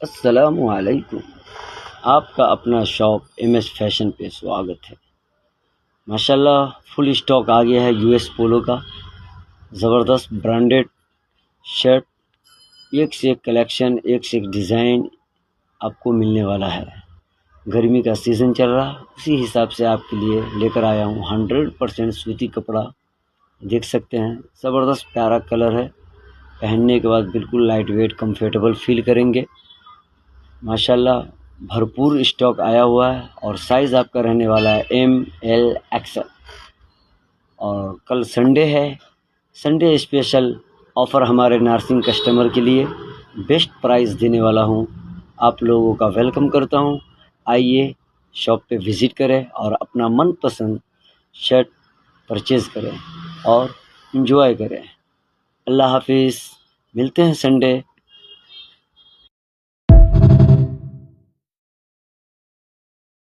अस्सलामुअलैकुम। आपका अपना शॉप एमएस फैशन पे स्वागत है। माशाल्लाह फुल स्टॉक आ गया है यूएस पोलो का। ज़बरदस्त ब्रांडेड शर्ट, एक से एक कलेक्शन, एक से एक डिज़ाइन आपको मिलने वाला है। गर्मी का सीज़न चल रहा, उसी हिसाब से आपके लिए लेकर आया हूँ 100% सूती कपड़ा। देख सकते हैं ज़बरदस्त प्यारा कलर है, पहनने के बाद बिल्कुल लाइट वेट कंफर्टेबल फील करेंगे। माशाल्लाह भरपूर स्टॉक आया हुआ है और साइज़ आपका रहने वाला है ML XL। और कल संडे है, संडे स्पेशल ऑफ़र हमारे नार्सिंग कस्टमर के लिए बेस्ट प्राइस देने वाला हूँ। आप लोगों का वेलकम करता हूँ। आइए शॉप पे विज़िट करें और अपना मनपसंद शर्ट परचेज़ करें और एंजॉय करें। अल्लाह हाफिज़। मिलते हैं संडे।